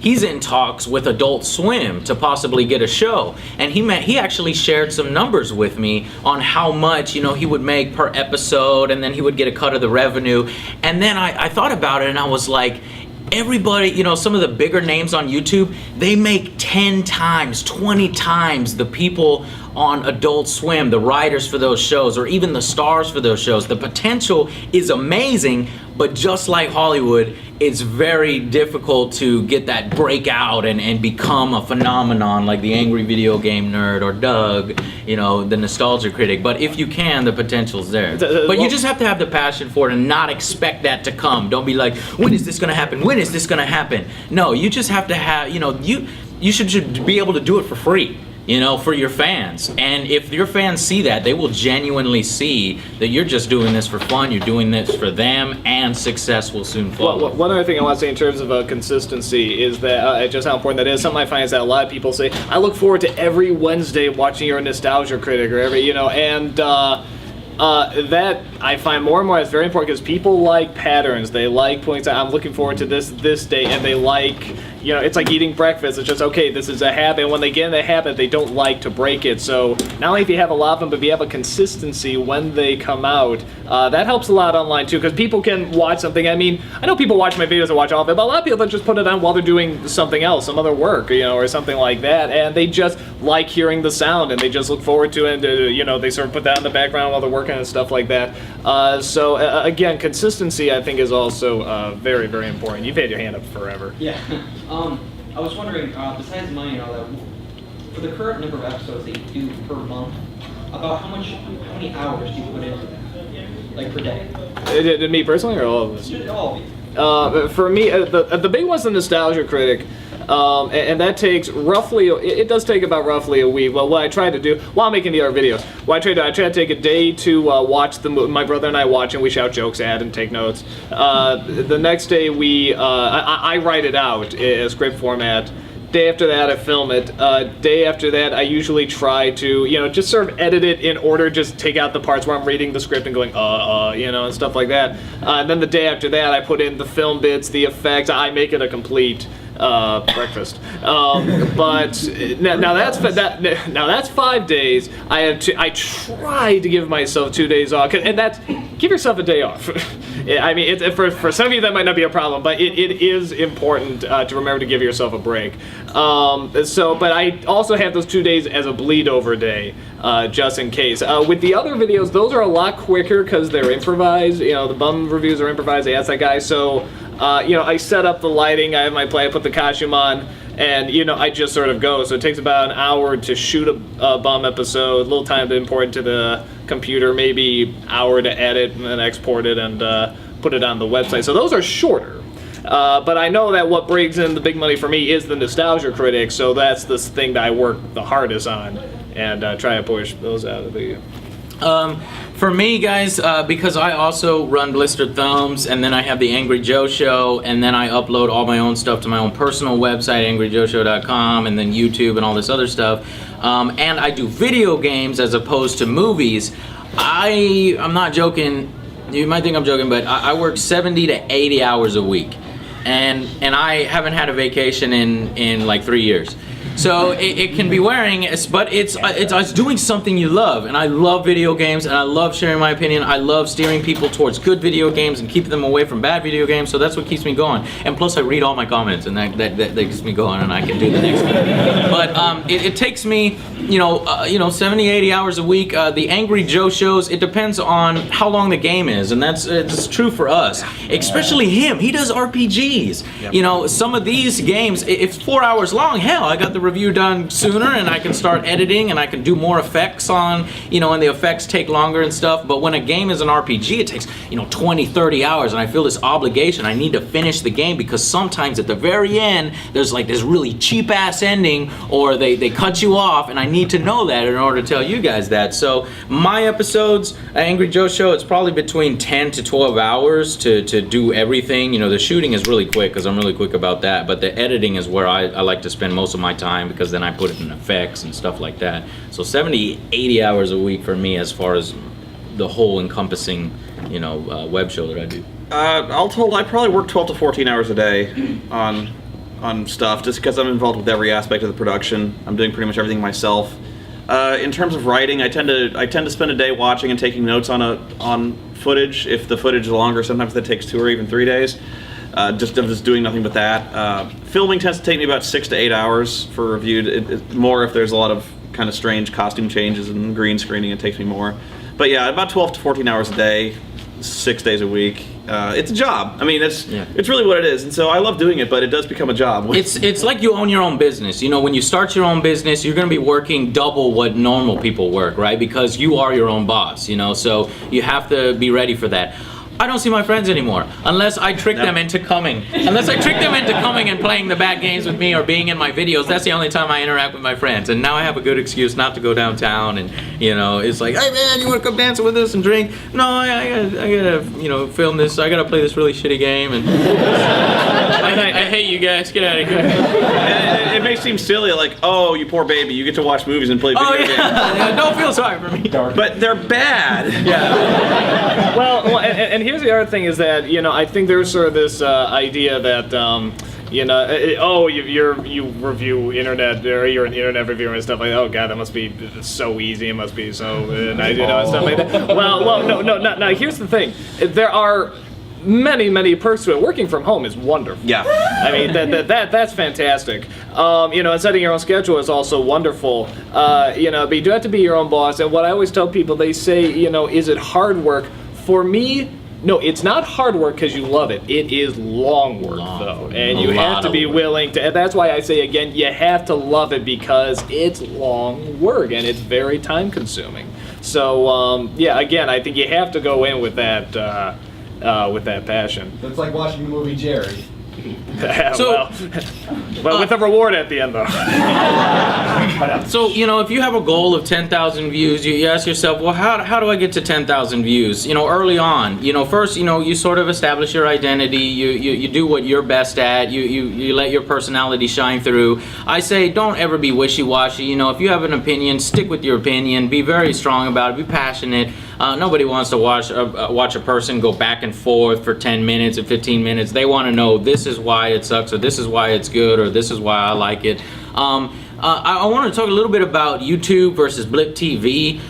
he's in talks with Adult Swim to possibly get a show. And he actually shared some numbers with me on how much, he would make per episode, and then he would get a cut of the revenue. And then I thought about it, and I was like, everybody, some of the bigger names on YouTube, they make 10 times, 20 times the people on Adult Swim, the writers for those shows, or even the stars for those shows. The potential is amazing, but just like Hollywood, it's very difficult to get that breakout and become a phenomenon like the Angry Video Game Nerd or Doug, the Nostalgia Critic. But if you can, the potential's there. But you just have to have the passion for it and not expect that to come. Don't be like, when is this gonna happen? When is this gonna happen? No, you just have to have, you should be able to do it for free. For your fans. And if your fans see that, they will genuinely see that you're just doing this for fun, you're doing this for them, and success will soon follow.
One other thing I want to say in terms of consistency is that just how important that is. Something I find is that a lot of people say, I look forward to every Wednesday watching your Nostalgia Critic, or every, and that I find more and more is very important, because people like patterns. They like points out, I'm looking forward to this day, and they like, it's like eating breakfast. It's just, okay, this is a habit. And when they get in the habit, they don't like to break it. So not only if you have a lot of them, but if you have a consistency when they come out, that helps a lot online too, because people can watch something. I mean, I know people watch my videos and watch all of it, but a lot of people just put it on while they're doing something else, some other work, or something like that, and they just like hearing the sound, and they just look forward to it, and they sort of put that in the background while they're working and stuff like that. So again, consistency I think is also very, very important. You've had your hand up forever.
Yeah. I was wondering, besides money and all that, for the current number of episodes that you do per month, about how many hours do you put into that, like per day?
Me personally, or all of us?
All of you.
For me, the big one's the Nostalgia Critic. And that takes roughly, it does take about roughly a week. Well, what I try to do while making the other videos, I try to take a day to watch the movie. My brother and I watch, and we shout jokes at and take notes. The next day I write it out in script format. Day after that, I film it. Day after that, I usually try to, just sort of edit it in order, just take out the parts where I'm reading the script and going, and stuff like that. And then the day after that, I put in the film bits, the effects. I make it a complete breakfast. But now that's 5 days. I try to give myself 2 days off, and that's, give yourself a day off. I mean, for some of you that might not be a problem, but it is important to remember to give yourself a break. But I also have those 2 days as a bleed over day, just in case. With the other videos, those are a lot quicker because they're improvised. The bum reviews are improvised. I asked that guy, so I set up the lighting, I have my play, I put the costume on, and I just sort of go. So it takes about an hour to shoot a bum episode, a little time to import it to the computer, maybe hour to edit and then export it and put it on the website. So those are shorter. But I know that what brings in the big money for me is the Nostalgia Critic, so that's the thing that I work the hardest on, and try to push those out of the...
For me, guys, because I also run Blistered Thumbs, and then I have the Angry Joe Show, and then I upload all my own stuff to my own personal website, angryjoeshow.com, and then YouTube and all this other stuff. And I do video games as opposed to movies. I'm not joking. You might think I'm joking, but I work 70 to 80 hours a week. and I haven't had a vacation in like 3 years. So it can be wearing, but it's doing something you love, and I love video games, and I love sharing my opinion. I love steering people towards good video games and keeping them away from bad video games. So that's what keeps me going. And plus, I read all my comments, and that keeps me going, and I can do the next one. But it takes me, 70, 80 hours a week. The Angry Joe shows. It depends on how long the game is, and it's true for us, especially him. He does RPGs. Yep. Some of these games, if 4 hours long, hell, I got the review done sooner, and I can start editing, and I can do more effects on, and the effects take longer and stuff. But when a game is an RPG, it takes 20, 30 hours, and I feel this obligation. I need to finish the game, because sometimes at the very end there's like this really cheap ass ending, or they cut you off, and I need to know that in order to tell you guys that. So my episodes, Angry Joe show, it's probably between 10 to 12 hours to do everything. The shooting is really quick, because I'm really quick about that, but the editing is where I like to spend most of my time, because then I put it in effects and stuff like that. So 70, 80 hours a week for me, as far as the whole encompassing, web show that I do.
All told, I probably work 12 to 14 hours a day on stuff, just because I'm involved with every aspect of the production. I'm doing pretty much everything myself. In terms of writing, I tend to spend a day watching and taking notes on footage. If the footage is longer, sometimes that takes 2 or even 3 days. I'm just doing nothing but that. Filming tends to take me about 6 to 8 hours for review. More if there's a lot of kind of strange costume changes and green screening, it takes me more. But yeah, about 12 to 14 hours a day, 6 days a week. It's a job. I mean, it's really what it is, and so I love doing it, but it does become a job.
It's like you own your own business. When you start your own business, you're going to be working double what normal people work, right? Because you are your own boss, so you have to be ready for that. I don't see my friends anymore unless I trick them into coming. Unless I trick them into coming and playing the bad games with me or being in my videos. That's the only time I interact with my friends. And now I have a good excuse not to go downtown. And it's like, hey man, you want to come dancing with us and drink? No, I gotta film this. I gotta play this really shitty game. And I hate you guys. Get out of here.
It may seem silly, like, oh, you poor baby, you get to watch movies and play video games.
Don't feel sorry for me.
But they're bad.
Yeah. Well, and here's the other thing is that, I think there's sort of this idea that, you review internet, or you're an internet reviewer and stuff like that. Oh God, that must be so easy. It must be so nice, and stuff like that. Well, no. Here's the thing. There are many perks to it. Working from home is wonderful.
Yeah.
I mean, that's fantastic. And setting your own schedule is also wonderful. But you do have to be your own boss. And what I always tell people, they say, is it hard work? For me, no, it's not hard work because you love it. It is long work, though. And you have to be willing to, and that's why I say, again, you have to love it because it's long work and it's very time consuming. So, again, I think you have to go in with that passion.
It's like watching the movie Jerry.
well, with a reward at the end, though.
So, if you have a goal of 10,000 views, you ask yourself, well, how do I get to 10,000 views? Early on, first, you sort of establish your identity, you do what you're best at, you let your personality shine through. I say, don't ever be wishy-washy. If you have an opinion, stick with your opinion, be very strong about it, be passionate. Nobody wants to watch a person go back and forth for 10 minutes or 15 minutes. They want to know this is why it sucks, or this is why it's good, or this is why I like it. I want to talk a little bit about YouTube versus Blip TV.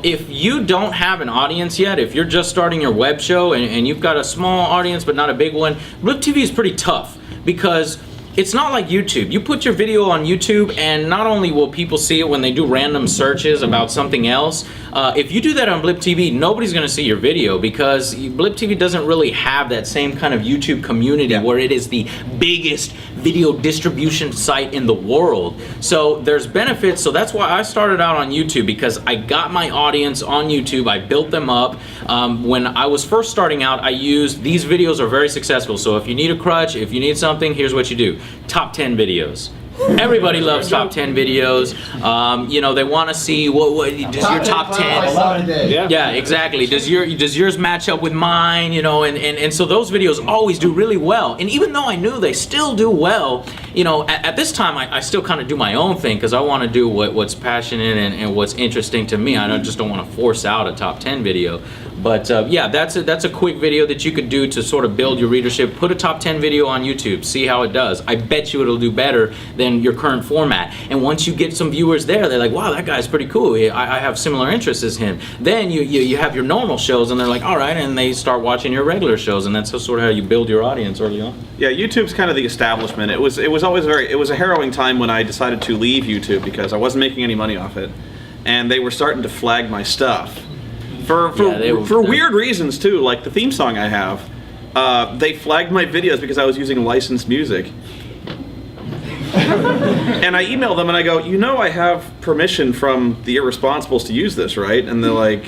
If you don't have an audience yet, if you're just starting your web show and you've got a small audience but not a big one, Blip TV is pretty tough because it's not like YouTube. You put your video on YouTube and not only will people see it when they do random searches about something else, if you do that on Blip TV, nobody's gonna see your video because Blip TV doesn't really have that same kind of YouTube community where it is the biggest video distribution site in the world. So there's benefits, so that's why I started out on YouTube because I got my audience on YouTube, I built them up. When I was first starting out, I used, these videos are very successful, so if you need a crutch, if you need something, here's what you do. Top 10 videos. Everybody loves top 10 videos. They want to see what does your top 10. Yeah, exactly. Does yours match up with mine? And so those videos always do really well. And even though I knew they still do well, at this time I still kind of do my own thing because I want to do what's passionate and what's interesting to me. I just don't want to force out a top 10 video. But yeah, that's a quick video that you could do to sort of build your readership. Put a top 10 video on YouTube, see how it does. I bet you it'll do better than your current format. And once you get some viewers there, they're like, wow, that guy's pretty cool. I have similar interests as him. Then you have your normal shows, and they're like, all right, and they start watching your regular shows, and that's sort of how you build your audience early on.
Yeah, YouTube's kind of the establishment. It was always it was a harrowing time when I decided to leave YouTube because I wasn't making any money off it, and they were starting to flag my stuff for weird reasons too. Like the theme song I have, they flagged my videos because I was using licensed music. And I emailed them and I go, I have permission from the Irresponsibles to use this, right? And they're like,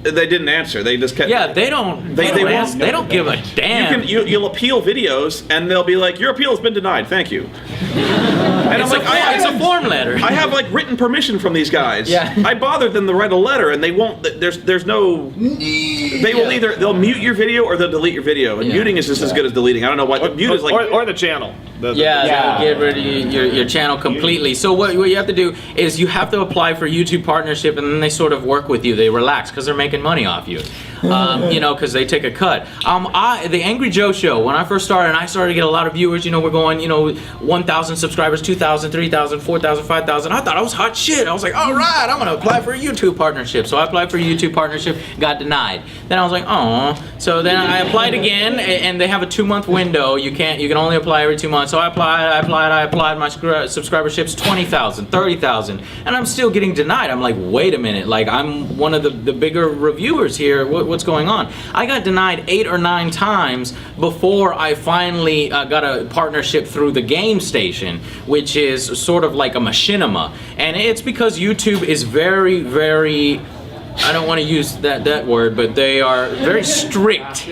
they didn't answer. They just kept.
Yeah, they don't give a damn.
You'll appeal videos, and they'll be like, "Your appeal has been denied. Thank you." And I'm like,
it's a form letter.
I have like written permission from these guys.
Yeah.
I bothered them to write a letter, and they won't. There's no. They will they'll mute your video or they'll delete your video, and muting is just as good as deleting. I don't know what mute is like.
Or the channel.
They'll get rid of your channel completely. So what you have to do is you have to apply for YouTube partnership, and then they sort of work with you. They relax because they're making money off you, because they take a cut. The Angry Joe Show, when I first started, and I started to get a lot of viewers, we're going, 1,000 subscribers, 2,000, 3,000, 4,000, 5,000. I thought I was hot shit. I was like, all right, I'm gonna apply for a YouTube partnership. So I applied for a YouTube partnership, got denied. Then I was like, oh. So then I applied again, and they have a 2-month window. You can only apply every 2 months. So I applied. My subscribership's 20,000, 30,000, and I'm still getting denied. I'm like, wait a minute, like I'm one of the bigger reviewers here. What's going on? I got denied 8 or 9 times before I finally got a partnership through the Game Station, which is sort of like a machinima, and it's because YouTube is very, very, I don't want to use that word, but they are very strict.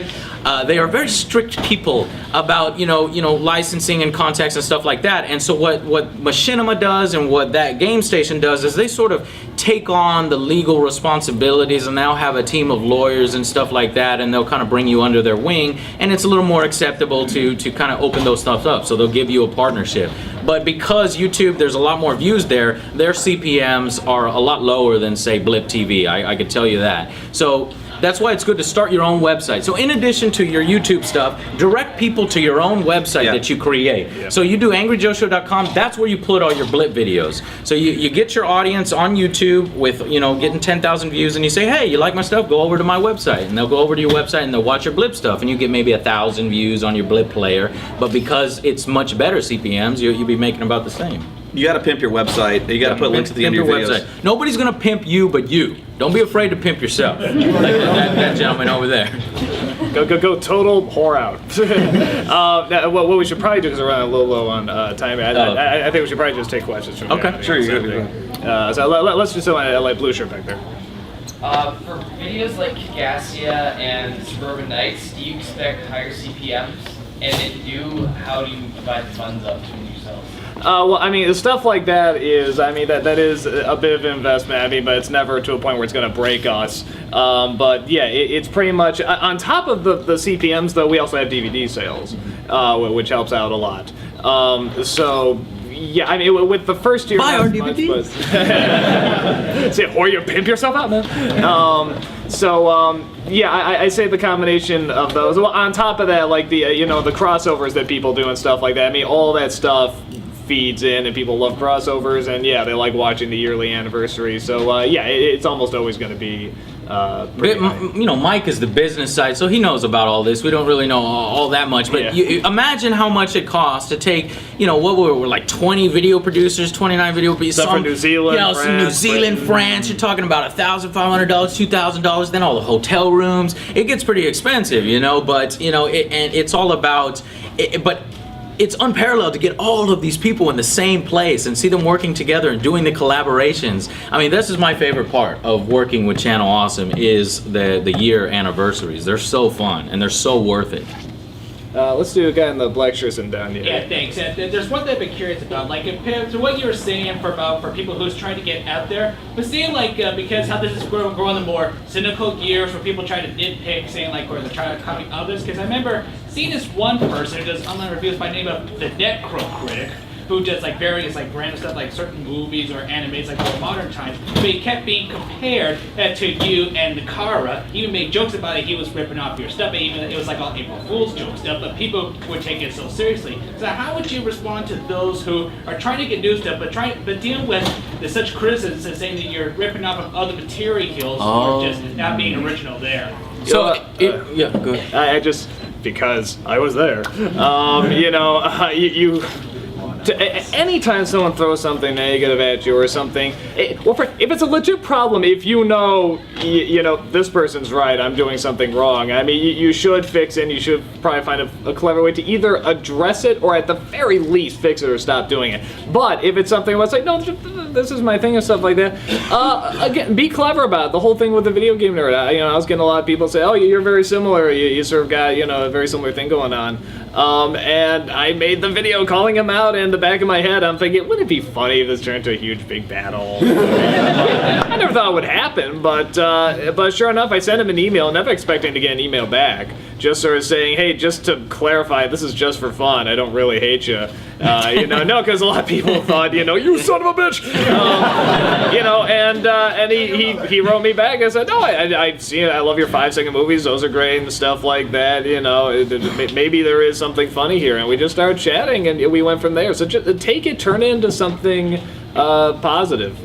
They are very strict people about licensing and contacts and stuff like that. And so what Machinima does and what that Game Station does is they sort of take on the legal responsibilities, and they'll have a team of lawyers and stuff like that, and they'll kind of bring you under their wing, and it's a little more acceptable to kind of open those stuff up. So they'll give you a partnership. But because YouTube, there's a lot more views there, their CPMs are a lot lower than, say, Blip TV. I could tell you that. So that's why it's good to start your own website. So in addition to your YouTube stuff, direct people to your own website that you create. Yeah. So you do angryjoeshow.com, that's where you put all your Blip videos. So you get your audience on YouTube with, getting 10,000 views, and you say, hey, you like my stuff? Go over to my website. And they'll go over to your website and they'll watch your Blip stuff, and you get maybe 1,000 views on your Blip player. But because it's much better CPMs, you'll be making about the same.
You got to pimp your website. You got to put links at the end of your videos.
Website. Nobody's gonna pimp you but you. Don't be afraid to pimp yourself. Like that gentleman over there.
Go total whore out. What we should probably do, because we're running a little low on time, I think we should probably just take questions from
Okay,
sure. So let's just let Blue Shirt back there.
For videos like Gassia and Suburban Nights, do you expect higher CPMs? And if you do, how do you divide the funds up between yourselves?
Well, I mean, stuff like that is, that is a bit of an investment, but it's never to a point where it's going to break us. But yeah, it's pretty much, on top of the CPMs, though, we also have DVD sales, which helps out a lot. So, yeah, I mean, with the first year...
Buy our DVD!
Say, or you pimp yourself out, man. Yeah, I say the combination of those. Well, on top of that, like the the crossovers that people do and stuff like that. I mean, all that stuff feeds in, and people love crossovers, and yeah, they like watching the yearly anniversary. So yeah, it's almost always going to be.
Mike is the business side, so he knows about all this. We don't really know all that much, but you imagine how much it costs to take, what we're like 20 video producers, 29 video producers.
Stuff from New Zealand, France,
some New Zealand, France. You're talking about $1,500, $2,000, then all the hotel rooms. It gets pretty expensive, but and it's all about but it's unparalleled to get all of these people in the same place and see them working together and doing the collaborations. I mean, this is my favorite part of working with Channel Awesome is the year anniversaries. They're so fun and they're so worth it.
Let's do a guy in the black shirts and down here.
Yeah, thanks. And there's one thing I've been curious about, like compared to what you were saying for people who's trying to get out there, but saying like because how this is growing the more cynical gears where people try to nitpick, saying like or they're trying to copy others. Because I remember seeing this one person who does online reviews by the name of the Critic, who does like various like random stuff like certain movies or animes like more modern times, but he kept being compared to you and Nakara. He even made jokes about it. He was ripping off your stuff, but even it was like all April Fool's joke stuff, but people would take it so seriously. So how would you respond to those who are trying to get new stuff but dealing with such criticisms and saying that you're ripping off of other materials or just not being original there?
So, yeah, go ahead.
I just, because I was there, anytime someone throws something negative at you or something, if it's a legit problem, if you know this person's right, I'm doing something wrong, I mean, you should fix it, and you should probably find a clever way to either address it or at the very least fix it or stop doing it. But if it's something where it's like, no, this is my thing and stuff like that, again, be clever about it. The whole thing with the video game nerd, I was getting a lot of people say, oh, you're very similar, you sort of got, a very similar thing going on. And I made the video calling him out, and in the back of my head, I'm thinking, wouldn't it be funny if this turned into a huge big battle? I never thought it would happen, but sure enough, I sent him an email, never expecting to get an email back, just sort of saying, hey, just to clarify, this is just for fun. I don't really hate you. No, because a lot of people thought, you son of a bitch. And he wrote me back and said, no, I've seen it. I love your 5-second movies. Those are great and stuff like that. Maybe there is something funny here. And we just started chatting, and we went from there. So just take it, turn it into something positive.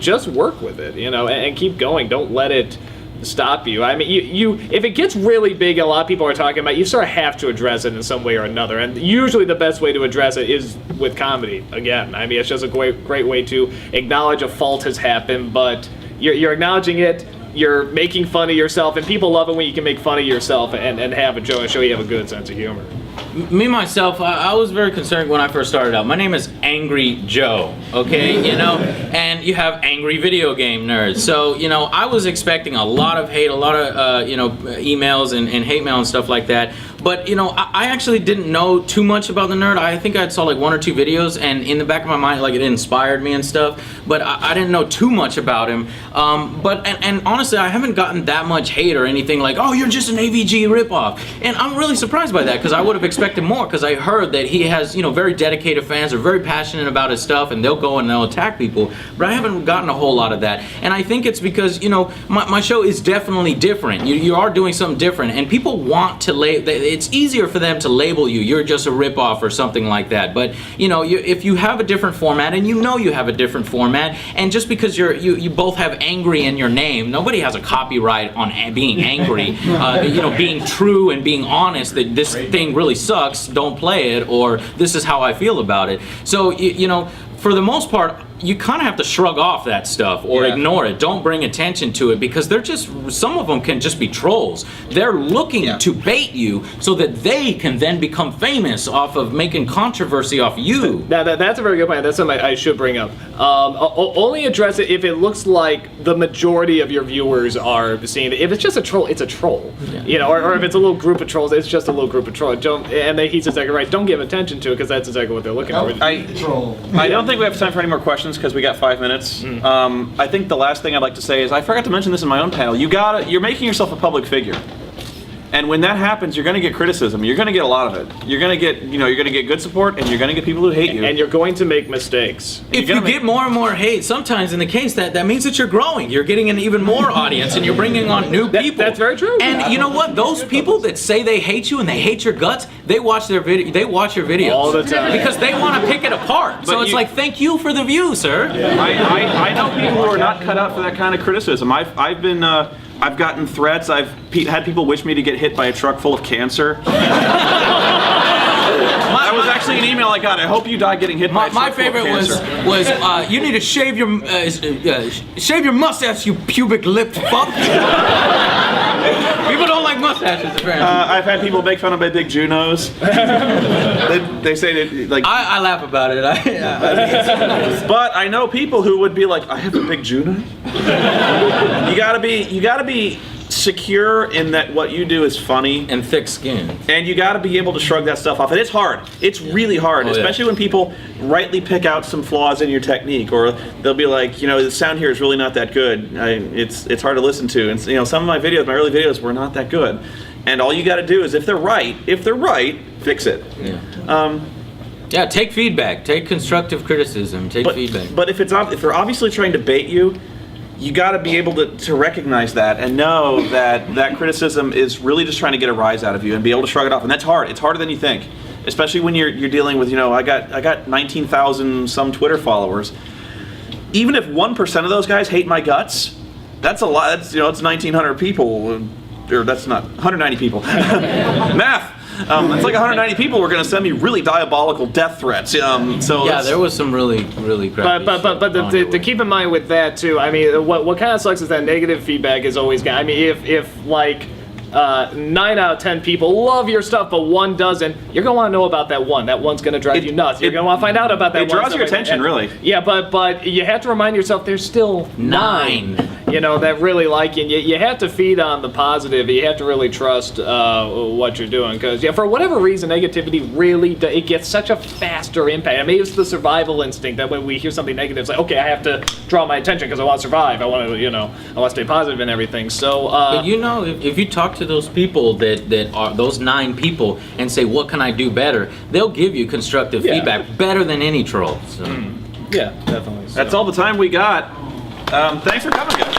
Just work with it. And keep going. Don't let it stop you. I mean, you if it gets really big, and a lot of people are talking about, you sort of have to address it in some way or another. And usually the best way to address it is with comedy. Again, I mean, it's just a great way to acknowledge a fault has happened, but you're acknowledging it. You're making fun of yourself, and people love it when you can make fun of yourself and have a joke and show you have a good sense of humor.
Me, myself, I was very concerned when I first started out. My name is Angry Joe, okay? And you have angry video game nerds. So, I was expecting a lot of hate, a lot of, emails and hate mail and stuff like that. But, I actually didn't know too much about the nerd. I think I saw like 1 or 2 videos, and in the back of my mind, like, it inspired me and stuff. But I didn't know too much about him. And honestly, I haven't gotten that much hate or anything like, oh, you're just an AVG ripoff. And I'm really surprised by that, because I would have expected more, because I heard that he has, very dedicated fans, are very passionate about his stuff, and they'll go and they'll attack people. But I haven't gotten a whole lot of that. And I think it's because, my show is definitely different. You are doing something different, and people want to it's easier for them to label you. You're just a ripoff or something like that. But if you have a different format, and you have a different format, and just because you both have angry in your name, nobody has a copyright on being angry. Being true and being honest that this thing really sucks, don't play it, or this is how I feel about it. So for the most part, you kind of have to shrug off that stuff or ignore it. Don't bring attention to it, because they're just, some of them can just be trolls. They're looking to bait you so that they can then become famous off of making controversy off you.
That's a very good point. That's something I should bring up. Only address it if it looks like the majority of your viewers are seeing it. If it's just a troll, it's a troll. Or if it's a little group of trolls, it's just a little group of trolls. He's exactly right. Don't give attention to it, because that's exactly what they're looking for.
I don't think we have time for any more questions, because we got 5 minutes. I think the last thing I'd like to say is, I forgot to mention this in my own panel. You're making yourself a public figure. And when that happens, you're going to get criticism. You're going to get a lot of it. You're going to get, you're going to get good support, and you're going to get people who hate you.
And you're going to make mistakes.
If you get more and more hate, sometimes in the case that means that you're growing. You're getting an even more audience, and you're bringing on new people.
That's very true.
And you know what? Those people that say they hate you and they hate your guts, they watch their video. They watch your videos
all the time,
because they want to pick it apart. So it's like, thank you for the view, sir.
I know people who are not cut out for that kind of criticism. I've gotten threats. I've had people wish me to get hit by a truck full of cancer. That was actually an email I got. I hope you die getting hit by a truck full of cancer.
My favorite was you need to shave your mustache, you pubic lipped fuck. People don't like mustaches, apparently.
I've had people make fun of my big Junos. they say that, like,
I laugh about it.
But I know people who would be like, I have a big Juno. You gotta be secure in that what you do is funny
and thick-skinned,
and you got to be able to shrug that stuff off. And it's hard. It's really hard, especially when people rightly pick out some flaws in your technique, or they'll be like, the sound here is really not that good. It's hard to listen to, and some of my early videos were not that good. And all you got to do is, if they're right, fix it.
Yeah, take feedback. Take constructive criticism. Take feedback.
But if they're obviously trying to bait you, you got to be able to recognize that and know that criticism is really just trying to get a rise out of you and be able to shrug it off. And that's hard. It's harder than you think, especially when you're dealing with, I got 19,000 some Twitter followers. Even if 1% of those guys hate my guts, that's a lot. That's it's 1,900 people, or that's not 190 people. Math. It's like 190 people were going to send me really diabolical death threats.
There was some really crappy
But to keep in mind with that too, I mean, what kind of sucks is that negative feedback is always I mean, if like 9 out of 10 people love your stuff, but 1 doesn't, you're gonna want to know about that 1. That 1's gonna drive you nuts. You're gonna want to find out about that.
It draws your attention, really.
Yeah, but you have to remind yourself there's still 9. That really like you. You have to feed on the positive. You have to really trust what you're doing, because for whatever reason, negativity really it gets such a faster impact. I mean, it's the survival instinct that when we hear something negative, it's like, okay, I have to draw my attention because I want to survive. I want to I want to stay positive and everything. So,
but if you talk to those people that are those 9 people and say, what can I do better, they'll give you constructive feedback better than any troll. So.
Yeah, definitely.
That's all the time we got. Thanks for coming, guys.